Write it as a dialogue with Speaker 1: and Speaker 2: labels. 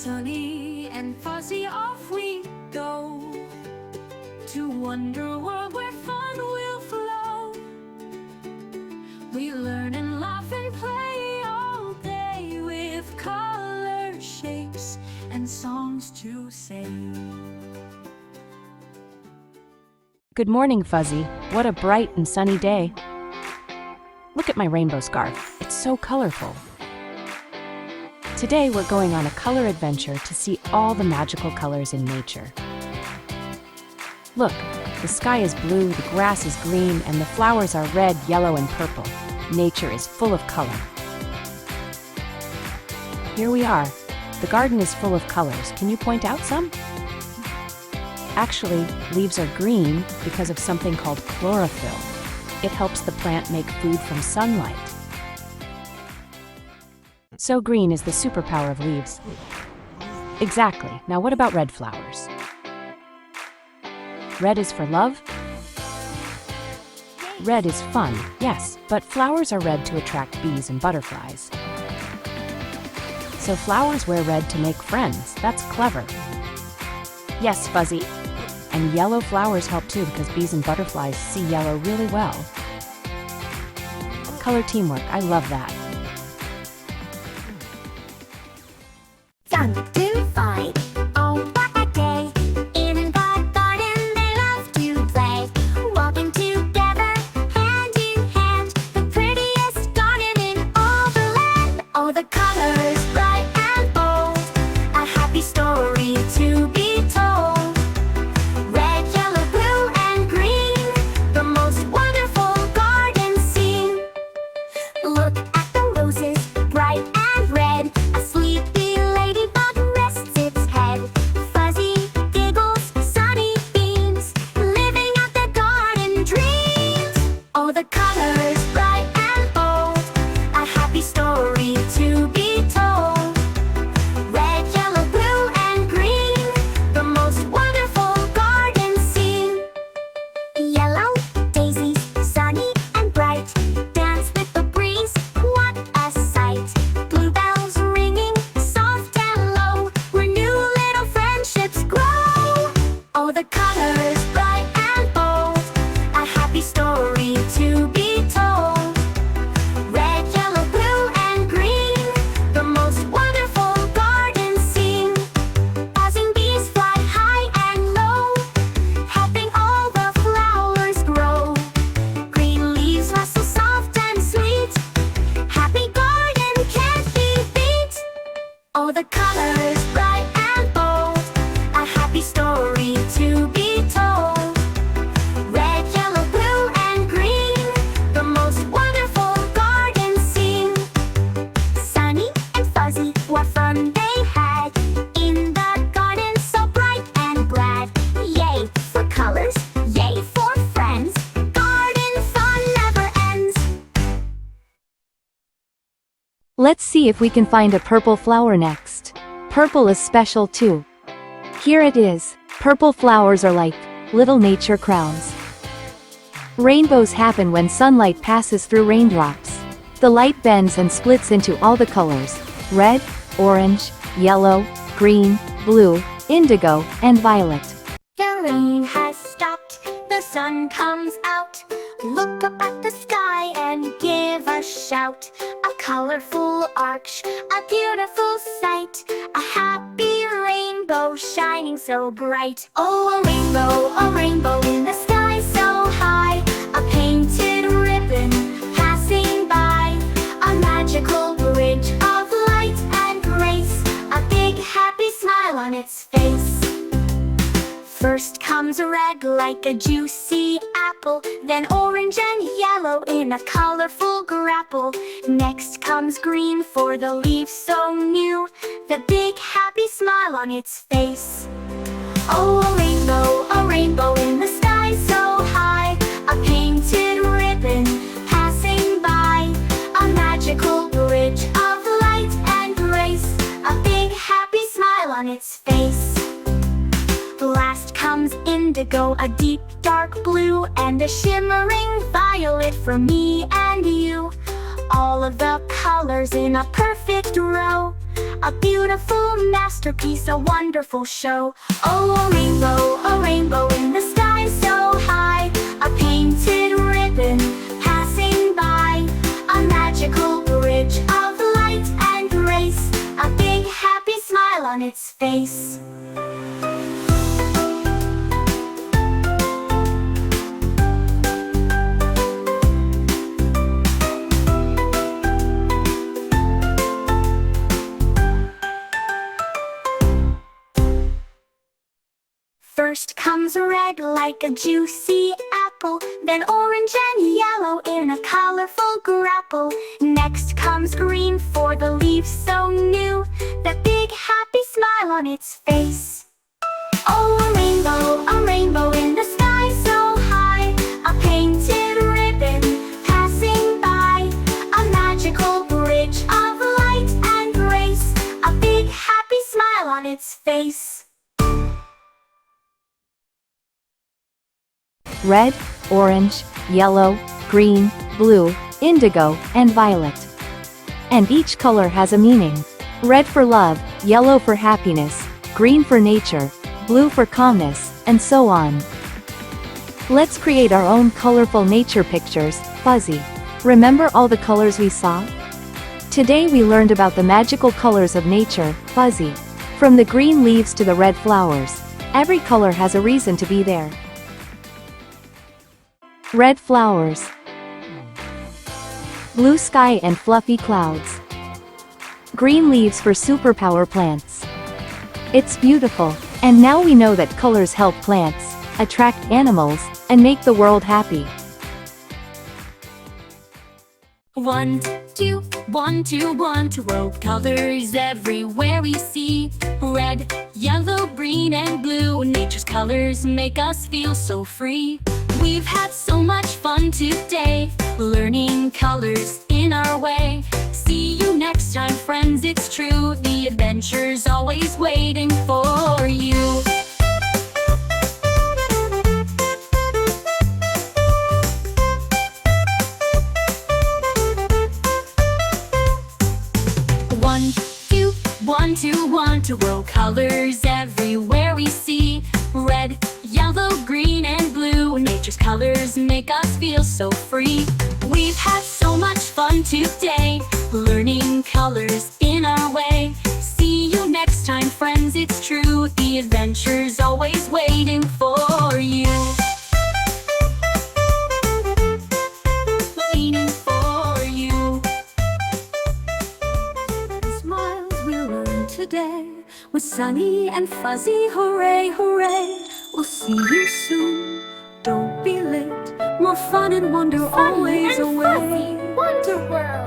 Speaker 1: Sunny and fuzzy, off we go to Wonder World where fun will flow. We learn and laugh and play all day with color, shapes, and songs to sing.
Speaker 2: Good morning, Fuzzy. What a bright and sunny day. Look at my rainbow scarf. It's so colorful. Today we're going on a color adventure to see all the magical colors in nature. Look, the sky is blue, the grass is green, and the flowers are red, yellow, and purple. Nature is full of color. Here we are. The garden is full of colors. Can you point out some? Actually, leaves are green because of something called chlorophyll. It helps the plant make food from sunlight. So green is the superpower of leaves. Exactly. Now what about red flowers? Red is for love? Red is fun, yes, but flowers are red to attract bees and butterflies. So flowers wear red to make friends. That's clever. Yes, Fuzzy. And yellow flowers help too because bees and butterflies see yellow really well. Color teamwork, I love that.
Speaker 3: Sun to fight. Oh, what a day. In the garden they love to play. Walking together, hand in hand. The prettiest garden in all the land. Oh, the colors bright and bold. A happy story to be told. Red, yellow, blue, and green. The most wonderful garden scene. Look at the roses, bright and red. A sleepy ladybug rests its head. Fuzzy giggles, sunny beams, living out their garden dreams. Oh, the colors bright and bold. A happy story to be told. Red, yellow, blue, and green. The most wonderful garden scene. Yellow daisies, sunny and bright, dance with the breeze. What a sight! Bluebells ringing, soft and low, where new little friendships grow. Oh, the colors bright and bold. A happy story to be told. Red, yellow, blue, and green. The most wonderful garden scene. Buzzing bees fly high and low, helping all the flowers grow. Green leaves rustle soft and sweet. Happy garden can't be beat. Oh, the colors bright and bold. A happy story to be told. Red, yellow, blue, and green. The most wonderful garden scene. Sunny and fuzzy, what fun they had in the garden, so bright and glad. Yay for colors, yay for friends. Garden fun never ends.
Speaker 4: Let's see if we can find a purple flower next. Purple is special too. Here it is. Purple flowers are like little nature crowns. Rainbows happen when sunlight passes through raindrops. The light bends and splits into all the colors: red, orange, yellow, green, blue, indigo, and violet.
Speaker 3: The rain has stopped, the sun comes out. Look up at the sky and give a shout. A colorful arch, a beautiful sight. A happy rainbow shining so bright. Oh, a rainbow in the sky so high. A painted ribbon passing by. A magical bridge of light and grace. A big happy smile on its face. First comes red like a juicy apple, then orange and yellow in a colorful grapple. Next comes green for the leaf so new, the big happy smile on its face. Oh, a rainbow in the sky so high. A painted ribbon passing by. A magical bridge of light and grace. A big happy smile on its face. Last comes indigo, a deep dark blue, and a shimmering violet for me and you. All of the colors in a perfect row. A beautiful masterpiece, a wonderful show. Oh, a rainbow in the sky so high. A painted ribbon passing by. A magical bridge of light and grace. A big happy smile on its face. First comes red like a juicy apple, then orange and yellow in a colorful grapple. Next comes green for the leaves so new, that big happy smile on its face. Oh, a rainbow in the sky so high. A painted ribbon passing by. A magical bridge of light and grace. A big happy smile on its face.
Speaker 4: Red, orange, yellow, green, blue, indigo, and violet. And each color has a meaning. Red for love, yellow for happiness, green for nature, blue for calmness, and so on. Let's create our own colorful nature pictures, Fuzzy. Remember all the colors we saw? Today we learned about the magical colors of nature, Fuzzy. From the green leaves to the red flowers, every color has a reason to be there. Red flowers, blue sky and fluffy clouds, green leaves for superpower plants. It's beautiful, and now we know that colors help plants, attract animals, and make the world happy.
Speaker 1: 1, 2, 1, 2, 1, 2, oh, colors everywhere we see. Red, yellow, green, and blue. Nature's colors make us feel so free. We've had so much fun today, learning colors in our way. See you next time, friends, it's true. The adventure's always waiting for you. One, two, 1, 2, 1, 2, oh, colors everywhere we see. Red, yellow, green, and blue. Nature's colors make us feel so free. We've had so much fun today, learning colors in our way. See you next time, friends, it's true. The adventure's always waiting for you. Waiting for you. Smiles we learned today with Sunny and Fuzzy, hooray, hooray. We'll see you soon, don't be late. More fun and wonder always away.
Speaker 3: Wonder World.